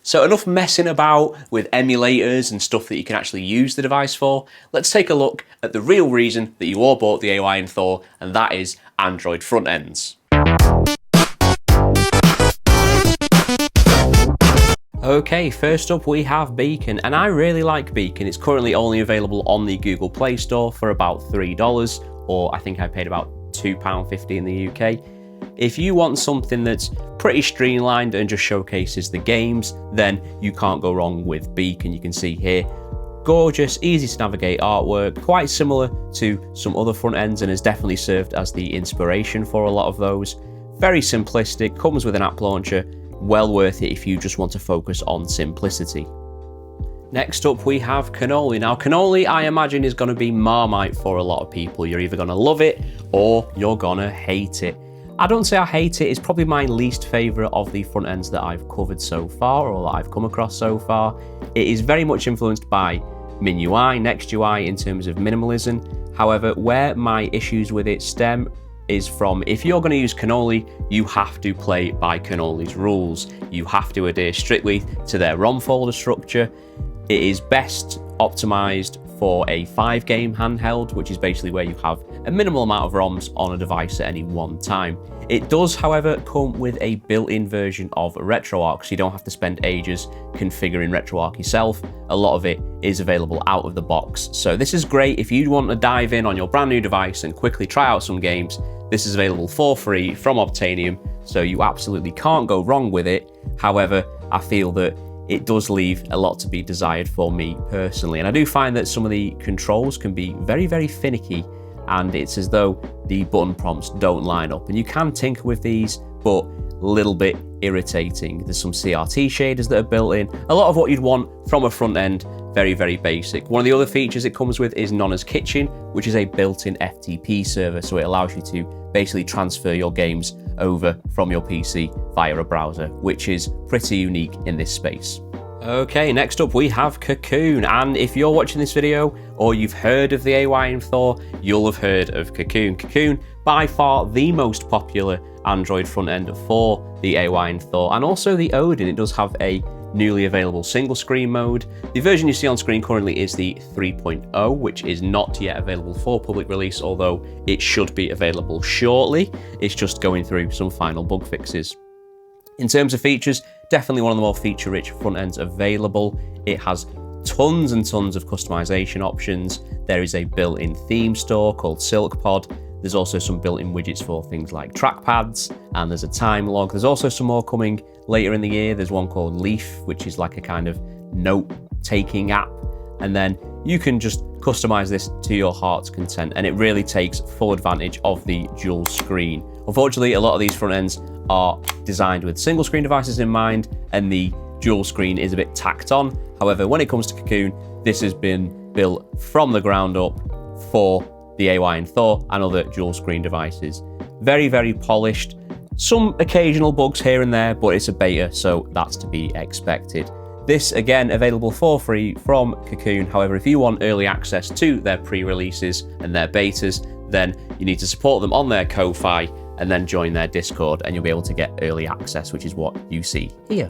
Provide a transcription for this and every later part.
So enough messing about with emulators and stuff that you can actually use the device for. Let's take a look at the real reason that you all bought the AYN Thor, and that is Android front ends. Okay, first up we have Beacon, and I really like Beacon. It's currently only available on the Google Play Store for about $3, or I think I paid about £2.50 in the UK. If you want something that's pretty streamlined and just showcases the games, then you can't go wrong with Beacon. You can see here, gorgeous, easy to navigate artwork, quite similar to some other front ends and has definitely served as the inspiration for a lot of those. Very simplistic, comes with an app launcher, well worth it if you just want to focus on simplicity. Next up we have Cannoli. Now Cannoli, I imagine, is going to be Marmite for a lot of people. You're either going to love it or you're going to hate it. I don't say I hate it, it's probably my least favourite of the front ends that I've covered so far, or that I've come across so far. It is very much influenced by MinUI, NextUI in terms of minimalism. However, where my issues with it stem is from, if you're going to use Cannoli, you have to play by Cannoli's rules. You have to adhere strictly to their ROM folder structure. It is best optimized for a 5-game handheld, which is basically where you have a minimal amount of ROMs on a device at any one time. It does, however, come with a built-in version of RetroArch, so you don't have to spend ages configuring RetroArch yourself. A lot of it is available out of the box. So this is great if you want to dive in on your brand new device and quickly try out some games. This is available for free from Obtainium, so you absolutely can't go wrong with it. However, I feel that it does leave a lot to be desired for me personally. And I do find that some of the controls can be very, very finicky, and it's as though the button prompts don't line up. And you can tinker with these, but a little bit irritating. There's some CRT shaders that are built in. A lot of what you'd want from a front end, very, very basic. One of the other features it comes with is Nonna's Kitchen, which is a built-in FTP server. So it allows you to basically transfer your games over from your PC via a browser, which is pretty unique in this space. Okay, next up we have Cocoon, and if you're watching this video or you've heard of the AYN Thor, you'll have heard of Cocoon. Cocoon, by far the most popular Android front end for the AYN Thor, and also the Odin. It does have a newly available single screen mode. The version you see on screen currently is the 3.0, which is not yet available for public release, although it should be available shortly. It's just going through some final bug fixes. In terms of features, definitely one of the more feature-rich front ends available. It has tons and tons of customization options. There is a built-in theme store called SilkPod. There's also some built-in widgets for things like trackpads, and there's a time log. There's also some more coming later in the year. There's one called Leaf, which is like a kind of note-taking app. And then you can just customize this to your heart's content, and it really takes full advantage of the dual screen. Unfortunately, a lot of these front ends are designed with single screen devices in mind, and the dual screen is a bit tacked on. However, when it comes to Cocoon, this has been built from the ground up for the AYN Thor and other dual screen devices. Very, very polished. Some occasional bugs here and there, but it's a beta, so that's to be expected. This, again, available for free from Cocoon. However, if you want early access to their pre-releases and their betas, then you need to support them on their Ko-Fi and then join their Discord, and you'll be able to get early access, which is what you see here.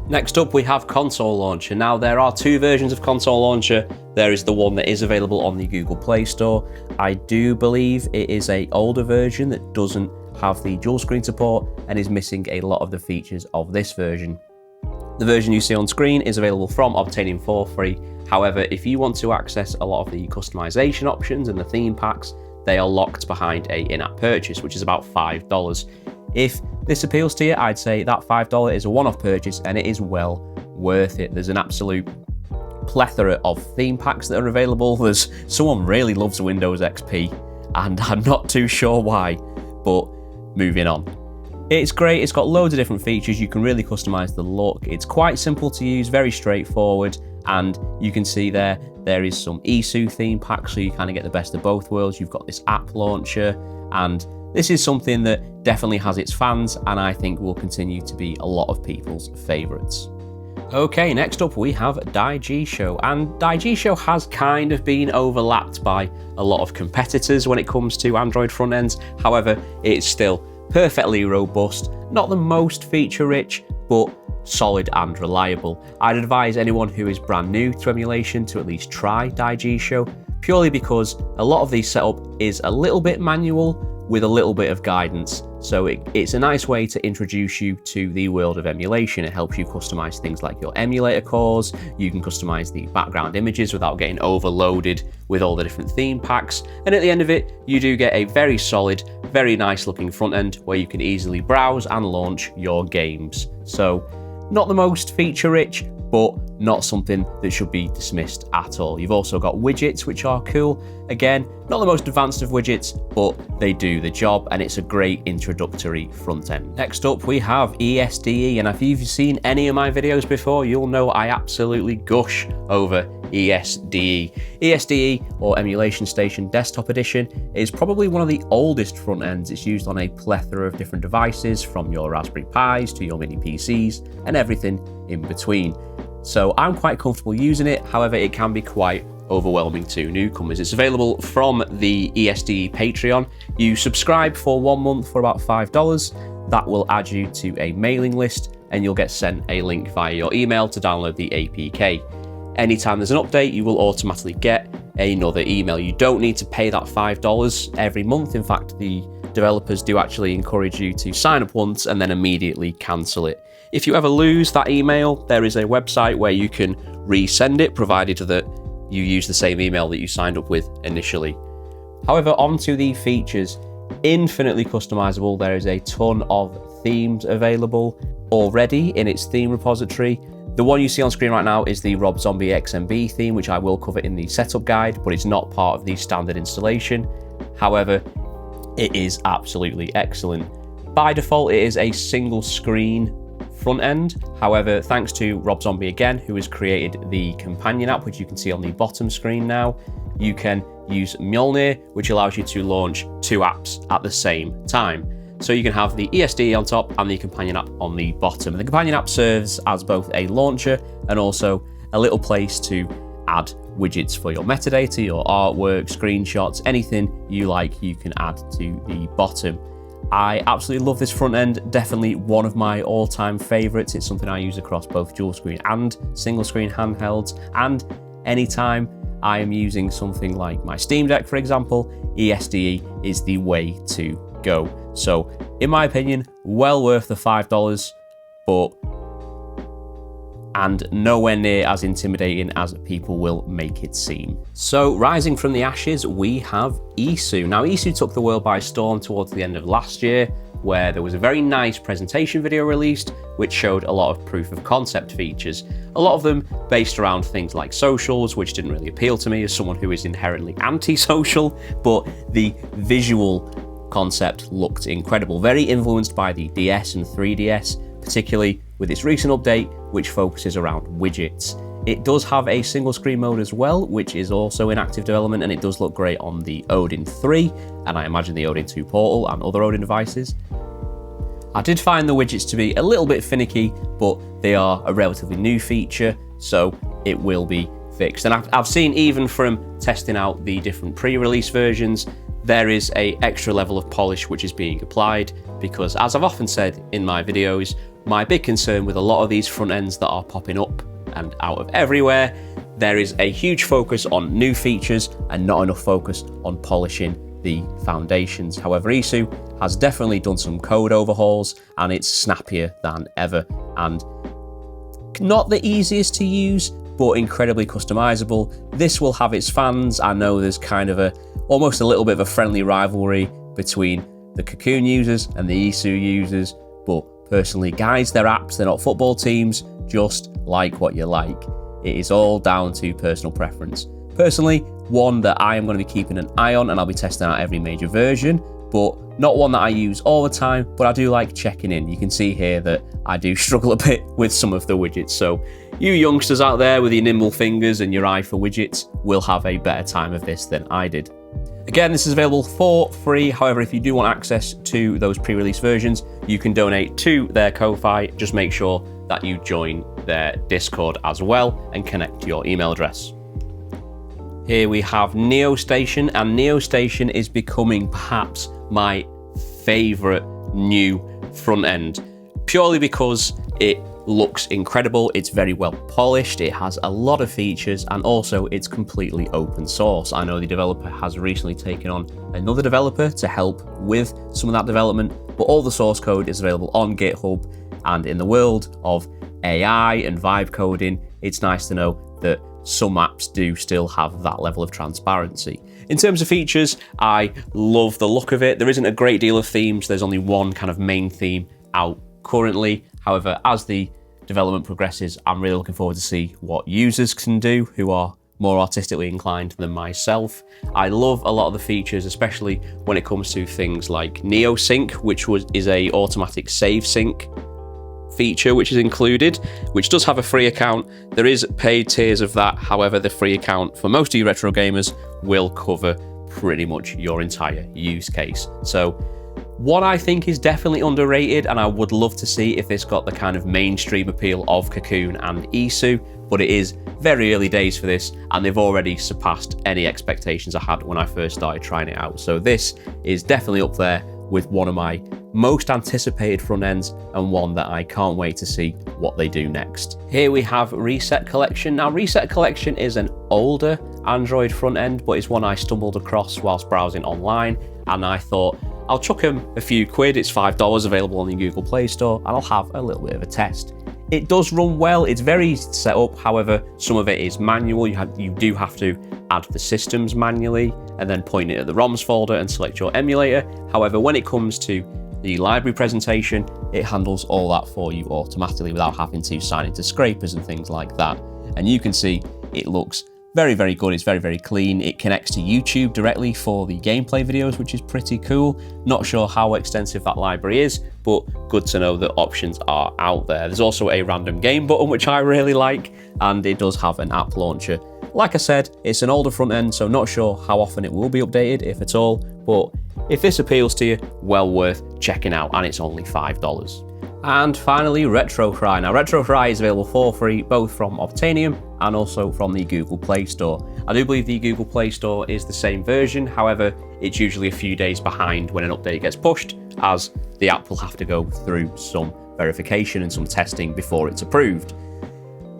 Next up, we have Console Launcher. Now, there are two versions of Console Launcher. There is the one that is available on the Google Play Store. I do believe it is an older version that doesn't have the dual screen support and is missing a lot of the features of this version. The version you see on screen is available from Obtainium for free. However, if you want to access a lot of the customization options and the theme packs, they are locked behind a in-app purchase, which is about $5. If this appeals to you, I'd say that $5 is a one-off purchase, and it is well worth it. There's an absolute plethora of theme packs that are available. There's someone really loves Windows XP, and I'm not too sure why, but moving on. It's great, it's got loads of different features. You can really customize the look. It's quite simple to use, very straightforward, and you can see there is some iiSU theme pack, so you kind of get the best of both worlds. You've got this app launcher, and this is something that definitely has its fans, and I think will continue to be a lot of people's favorites. Okay, next up we have Daijisho, and Daijisho has kind of been overlapped by a lot of competitors when it comes to Android front ends. However, it's still perfectly robust, not the most feature rich, but solid and reliable. I'd advise anyone who is brand new to emulation to at least try Daijisho, purely because a lot of the setup is a little bit manual with a little bit of guidance. So it's a nice way to introduce you to the world of emulation. It helps you customize things like your emulator cores. You can customize the background images without getting overloaded with all the different theme packs. And at the end of it, you do get a very solid, very nice looking front end where you can easily browse and launch your games. So not the most feature rich, but not something that should be dismissed at all. You've also got widgets, which are cool. Again, not the most advanced of widgets, but they do the job, and it's a great introductory front end. Next up, we have ESDE, and if you've seen any of my videos before, you'll know I absolutely gush over ESDE. ESDE, or Emulation Station Desktop Edition, is probably one of the oldest front ends. It's used on a plethora of different devices, from your Raspberry Pis to your mini PCs and everything in between. So I'm quite comfortable using it, however it can be quite overwhelming to newcomers. It's available from the ESDE Patreon. You subscribe for 1 month for about $5. That will add you to a mailing list and you'll get sent a link via your email to download the APK. Anytime there's an update, you will automatically get another email. You don't need to pay that $5 every month. In fact, the developers do actually encourage you to sign up once and then immediately cancel it. If you ever lose that email, there is a website where you can resend it, provided that you use the same email that you signed up with initially. However, onto the features. Infinitely customizable. There is a ton of themes available already in its theme repository. The one you see on screen right now is the Rob Zombie XMB theme, which I will cover in the setup guide, but it's not part of the standard installation. However, it is absolutely excellent. By default, it is a single screen front end. However, thanks to Rob Zombie again, who has created the companion app, which you can see on the bottom screen now, you can use Mjolnir, which allows you to launch 2 apps at the same time. So you can have the ESDE on top and the companion app on the bottom. And the companion app serves as both a launcher and also a little place to add widgets for your metadata, your artwork, screenshots, anything you like, you can add to the bottom. I absolutely love this front end, definitely one of my all-time favorites. It's something I use across both dual screen and single screen handhelds, and anytime I am using something like my Steam Deck, for example, ESDE is the way to go. So in my opinion, well worth the $5, but and nowhere near as intimidating as people will make it seem. So rising from the ashes, we have iiSU. Now iiSU took the world by storm towards the end of last year, where there was a very nice presentation video released, which showed a lot of proof of concept features. A lot of them based around things like socials, which didn't really appeal to me as someone who is inherently anti-social, but the visual concept looked incredible. Very influenced by the DS and 3DS, particularly with its recent update, which focuses around widgets. It does have a single screen mode as well, which is also in active development, and it does look great on the Odin 3, and I imagine the Odin 2 Portal and other Odin devices. I did find the widgets to be a little bit finicky, but they are a relatively new feature, so it will be fixed. And I've seen, even from testing out the different pre-release versions, there is an extra level of polish which is being applied, because as I've often said in my videos, my big concern with a lot of these front ends that are popping up and out of everywhere, there is a huge focus on new features and not enough focus on polishing the foundations. However, iiSU has definitely done some code overhauls and it's snappier than ever, and not the easiest to use, but incredibly customizable. This will have its fans. I know there's kind of almost a little bit of a friendly rivalry between the Cocoon users and the iiSU users, but personally, guys, they're apps, they're not football teams. Just like what you like. It is all down to personal preference. Personally, one that I am going to be keeping an eye on, and I'll be testing out every major version, but not one that I use all the time, but I do like checking in. You can see here that I do struggle a bit with some of the widgets, so you youngsters out there with your nimble fingers and your eye for widgets will have a better time of this than I did. Again, this is available for free. However, if you do want access to those pre-release versions, you can donate to their Ko-Fi. Just make sure that you join their Discord as well and connect your email address. Here we have Neostation, and Neostation is becoming perhaps my favorite new front end, purely because It looks incredible, it's very well polished, it has a lot of features, and also it's completely open source. I know the developer has recently taken on another developer to help with some of that development, but all the source code is available on GitHub, and in the world of AI and vibe coding, it's nice to know that some apps do still have that level of transparency. In terms of features, I love the look of it. There isn't a great deal of themes, there's only one kind of main theme out currently. However, as the development progresses, I'm really looking forward to see what users can do who are more artistically inclined than myself. I love a lot of the features, especially when it comes to things like Neosync, which is a automatic save sync feature which is included, which does have a free account. There is paid tiers of that. However, the free account for most of you retro gamers will cover pretty much your entire use case. So one I think is definitely underrated, and I would love to see if this got the kind of mainstream appeal of Cocoon and iiSU, but it is very early days for this, and they've already surpassed any expectations I had when I first started trying it out. So this is definitely up there with one of my most anticipated front ends, and one that I can't wait to see what they do next. Here we have Reset Collection. Now, Reset Collection is an older Android front end, but it's one I stumbled across whilst browsing online, and I thought, I'll chuck them a few quid. It's $5 available on the Google Play Store, and I'll have a little bit of a test. It does run well, it's very set up, however, some of it is manual. You do have to add the systems manually and then point it at the ROMs folder and select your emulator. However, when it comes to the library presentation, it handles all that for you automatically without having to sign into scrapers and things like that. And you can see it looks very, very good. It's very, very clean. It connects to YouTube directly for the gameplay videos, which is pretty cool. Not sure how extensive that library is, but good to know that options are out there. There's also a random game button, which I really like, and it does have an app launcher. Like I said, it's an older front end, so not sure how often it will be updated, if at all, but if this appeals to you, well worth checking out, and it's only $5. And finally, Retrohrai. Now, Retrohrai is available for free, both from Obtainium and also from the Google Play Store. I do believe the Google Play Store is the same version, however, it's usually a few days behind when an update gets pushed, as the app will have to go through some verification and some testing before it's approved.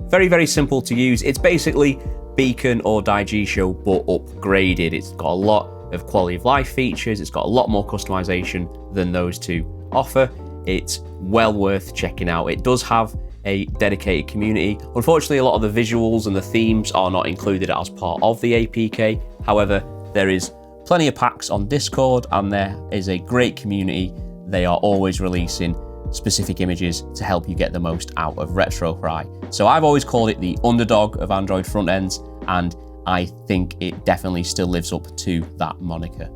Very, very simple to use. It's basically Beacon or Daijisho, but upgraded. It's got a lot of quality of life features, it's got a lot more customization than those two offer. It's well worth checking out. It does have a dedicated community. Unfortunately, a lot of the visuals and the themes are not included as part of the APK. However, there is plenty of packs on Discord, and there is a great community. They are always releasing specific images to help you get the most out of Retrohrai. So I've always called it the underdog of Android front ends, and I think it definitely still lives up to that moniker.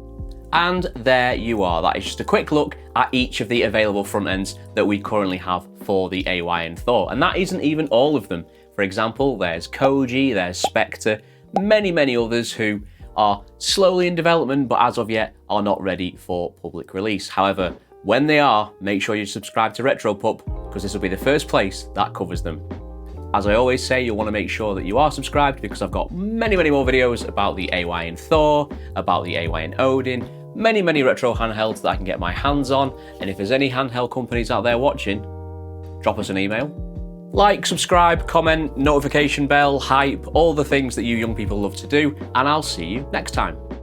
And there you are. That is just a quick look at each of the available front ends that we currently have for the AYN Thor. And that isn't even all of them. For example, there's Koji, there's Spectre, many others who are slowly in development, but as of yet are not ready for public release. However, when they are, make sure you subscribe to RetroPup, because this will be the first place that covers them. As I always say, you'll want to make sure that you are subscribed, because I've got many more videos about the AYN Thor, about the AYN Odin, many retro handhelds that I can get my hands on. And if there's any handheld companies out there watching, drop us an email. Like, subscribe, comment, notification bell, hype, all the things that you young people love to do, and I'll see you next time.